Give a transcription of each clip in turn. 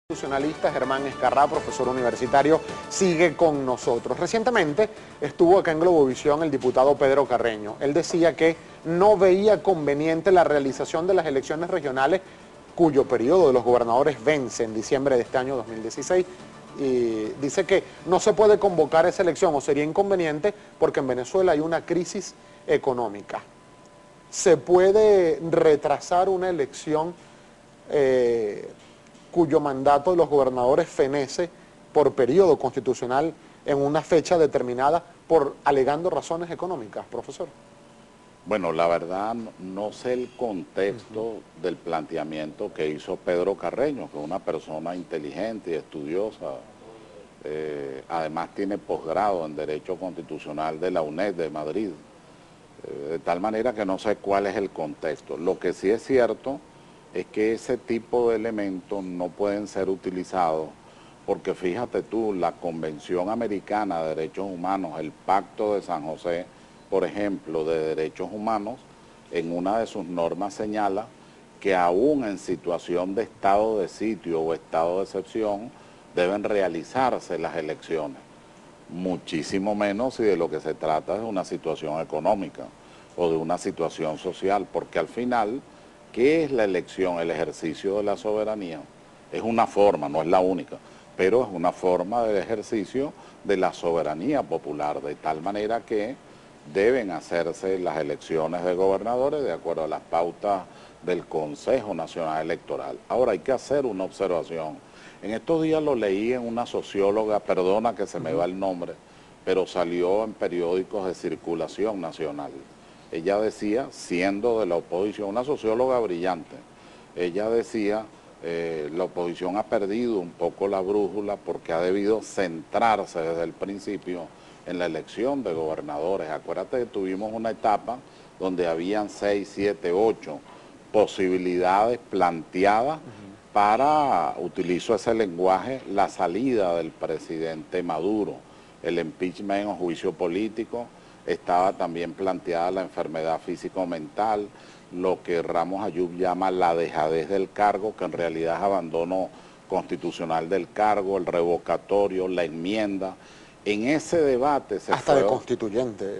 Constitucionalista Germán Escarrá, profesor universitario, sigue con nosotros. Recientemente estuvo acá en Globovisión el diputado Pedro Carreño. Él decía que no veía conveniente la realización de las elecciones regionales cuyo periodo de los gobernadores vence en diciembre de este año 2016 y dice que no se puede convocar esa elección o sería inconveniente porque en Venezuela hay una crisis económica. ¿Se puede retrasar una elección cuyo mandato de los gobernadores fenece por periodo constitucional en una fecha determinada alegando razones económicas, profesor? Bueno, la verdad no sé el contexto del planteamiento que hizo Pedro Carreño, que es una persona inteligente y estudiosa, además tiene posgrado en Derecho Constitucional de la UNED de Madrid, de tal manera que no sé cuál es el contexto. Lo que sí es cierto es que ese tipo de elementos no pueden ser utilizados porque fíjate tú, la Convención Americana de Derechos Humanos, el Pacto de San José, por ejemplo, de Derechos Humanos, en una de sus normas señala que aún en situación de estado de sitio o estado de excepción deben realizarse las elecciones, muchísimo menos si de lo que se trata es de una situación económica o de una situación social, porque al final, ¿qué es la elección? El ejercicio de la soberanía. Es una forma, no es la única, pero es una forma del ejercicio de la soberanía popular, de tal manera que deben hacerse las elecciones de gobernadores de acuerdo a las pautas del Consejo Nacional Electoral. Ahora hay que hacer una observación. En estos días lo leí en una socióloga, perdona que se me va el nombre, pero salió en periódicos de circulación nacional. Ella decía, siendo de la oposición, una socióloga brillante, ella decía, la oposición ha perdido un poco la brújula porque ha debido centrarse desde el principio en la elección de gobernadores. Acuérdate que tuvimos una etapa donde habían 6, 7, 8 posibilidades planteadas para, utilizo ese lenguaje, la salida del presidente Maduro, el impeachment o juicio político. Estaba también planteada la enfermedad físico-mental, lo que Ramos Ayub llama la dejadez del cargo, que en realidad es abandono constitucional del cargo, el revocatorio, la enmienda. En ese debate se hasta fue, de constituyente.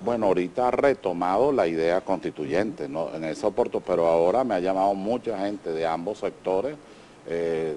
Bueno, ahorita ha retomado la idea constituyente, ¿no? En esa oportunidad, pero ahora me ha llamado mucha gente de ambos sectores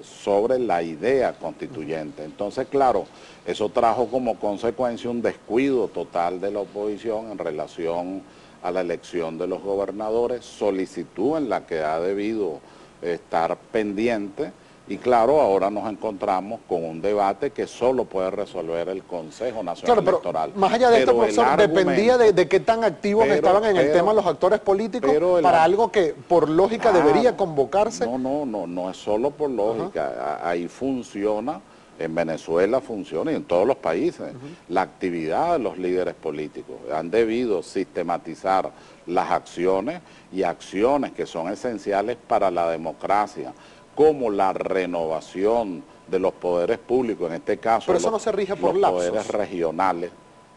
sobre la idea constituyente. Entonces, claro, eso trajo como consecuencia un descuido total de la oposición en relación a la elección de los gobernadores, solicitud en la que ha debido estar pendiente. Y claro, ahora nos encontramos con un debate que solo puede resolver el Consejo Nacional Electoral. Más allá de esto, profesor, dependía de qué tan activos estaban en el tema los actores políticos para algo que por lógica debería convocarse. No es solo por lógica. Ahí funciona, en Venezuela funciona y en todos los países, la actividad de los líderes políticos. Han debido sistematizar las acciones y acciones que son esenciales para la democracia, como la renovación de los poderes públicos, en este caso pero eso no se rige por lapsos. Poderes regionales.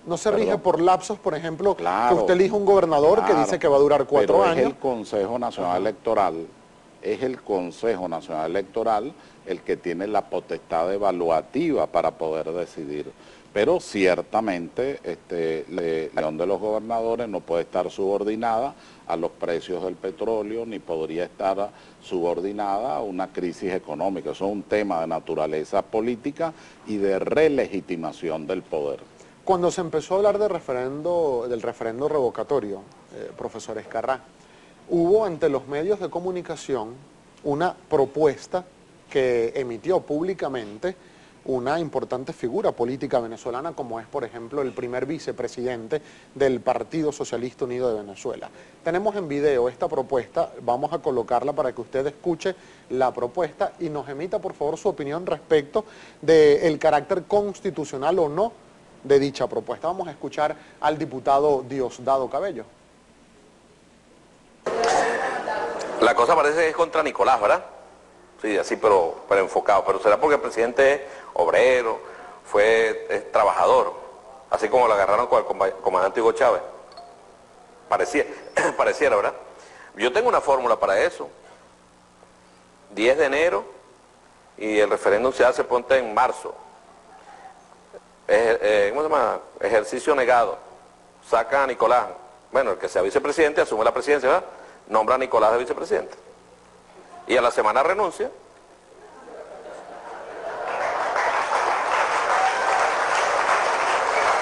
No se rige por lapsos, por ejemplo, claro, que usted elija un gobernador que dice que va a durar 4 años. Es el Consejo Nacional Electoral, es el Consejo Nacional Electoral el que tiene la potestad evaluativa para poder decidir. Pero ciertamente la elección de los gobernadores no puede estar subordinada a los precios del petróleo, ni podría estar subordinada a una crisis económica. Eso es un tema de naturaleza política y de relegitimación del poder. Cuando se empezó a hablar del referendo revocatorio, profesor Escarrá, hubo ante los medios de comunicación una propuesta que emitió públicamente una importante figura política venezolana como es, por ejemplo, el primer vicepresidente del Partido Socialista Unido de Venezuela. Tenemos en video esta propuesta, vamos a colocarla para que usted escuche la propuesta y nos emita, por favor, su opinión respecto del carácter constitucional o no de dicha propuesta. Vamos a escuchar al diputado Diosdado Cabello. La cosa parece que es contra Nicolás, ¿verdad? Sí, así, pero enfocado. Pero será porque el presidente es obrero, es trabajador, así como lo agarraron con el comandante Hugo Chávez. Pareciera, ¿verdad? Yo tengo una fórmula para eso. 10 de enero y el referéndum se hace, ponte en marzo. ¿Cómo se llama? Ejercicio negado. Saca a Nicolás. Bueno, el que sea vicepresidente asume la presidencia, ¿verdad? Nombra a Nicolás de vicepresidente. Y a la semana renuncia.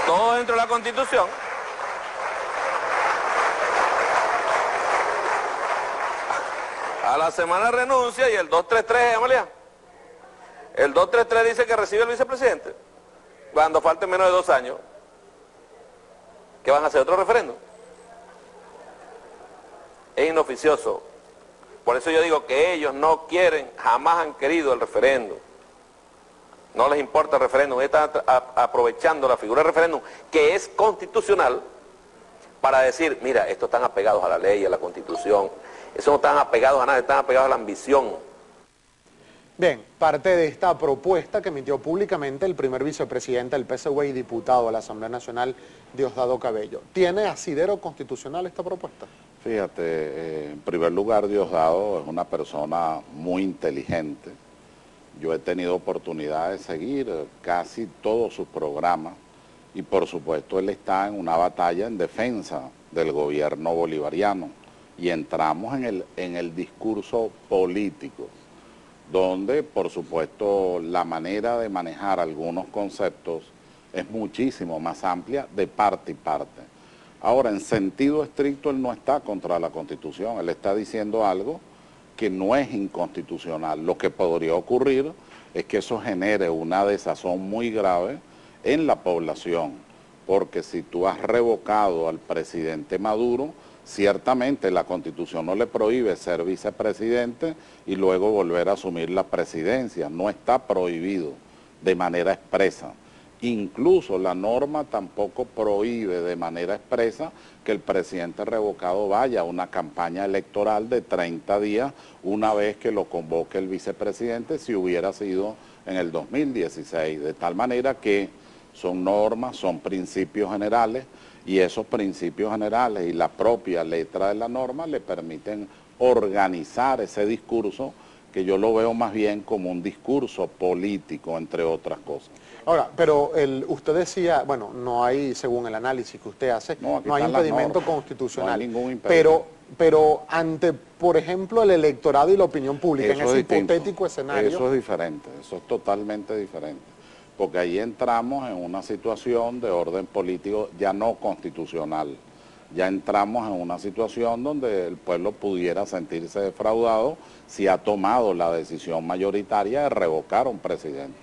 Todo dentro de la Constitución. A la semana renuncia y el 233, Amalia. El 233 dice que recibe el vicepresidente. Cuando falten menos de 2 años. ¿Qué van a hacer? ¿Otro referéndum? Es inoficioso. Por eso yo digo que ellos no quieren, jamás han querido el referéndum. No les importa el referéndum. Ellos están aprovechando la figura del referéndum, que es constitucional, para decir, mira, estos están apegados a la ley, a la Constitución. Esos no están apegados a nada, están apegados a la ambición. Bien, parte de esta propuesta que emitió públicamente el primer vicepresidente del PSUV y diputado a la Asamblea Nacional, Diosdado Cabello. ¿Tiene asidero constitucional esta propuesta? Fíjate, en primer lugar, Diosdado es una persona muy inteligente. Yo he tenido oportunidad de seguir casi todos sus programas y por supuesto él está en una batalla en defensa del gobierno bolivariano y entramos en el discurso político, donde por supuesto la manera de manejar algunos conceptos es muchísimo más amplia de parte y parte. Ahora, en sentido estricto, él no está contra la Constitución, él está diciendo algo que no es inconstitucional. Lo que podría ocurrir es que eso genere una desazón muy grave en la población, porque si tú has revocado al presidente Maduro, ciertamente la Constitución no le prohíbe ser vicepresidente y luego volver a asumir la presidencia, no está prohibido de manera expresa. Incluso la norma tampoco prohíbe de manera expresa que el presidente revocado vaya a una campaña electoral de 30 días una vez que lo convoque el vicepresidente si hubiera sido en el 2016. De tal manera que son normas, son principios generales y esos principios generales y la propia letra de la norma le permiten organizar ese discurso que yo lo veo más bien como un discurso político, entre otras cosas. Ahora, pero usted decía, bueno, no hay, según el análisis que usted hace, no hay impedimento constitucional. No hay ningún impedimento. Pero ante, por ejemplo, el electorado y la opinión pública, en ese hipotético escenario... Eso es diferente, eso es totalmente diferente. Porque ahí entramos en una situación de orden político ya no constitucional. Ya entramos en una situación donde el pueblo pudiera sentirse defraudado si ha tomado la decisión mayoritaria de revocar a un presidente.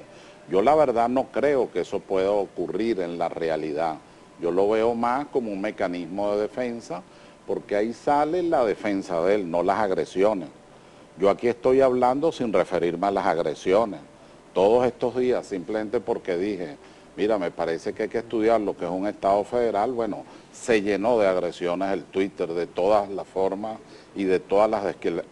Yo la verdad no creo que eso pueda ocurrir en la realidad. Yo lo veo más como un mecanismo de defensa, porque ahí sale la defensa de él, no las agresiones. Yo aquí estoy hablando sin referirme a las agresiones. Todos estos días, simplemente porque dije, mira, me parece que hay que estudiar lo que es un Estado federal, bueno, se llenó de agresiones el Twitter de todas las formas y de todas las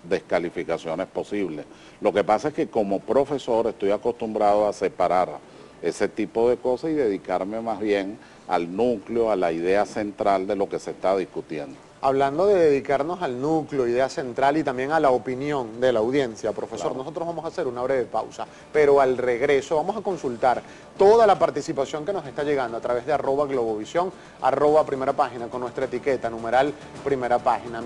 descalificaciones posibles. Lo que pasa es que como profesor estoy acostumbrado a separar ese tipo de cosas y dedicarme más bien al núcleo, a la idea central de lo que se está discutiendo. Hablando de dedicarnos al núcleo, idea central y también a la opinión de la audiencia, profesor, claro. Nosotros vamos a hacer una breve pausa, pero al regreso vamos a consultar toda la participación que nos está llegando a través de @Globovisión, @Primera Página, con nuestra etiqueta, numeral Primera Página.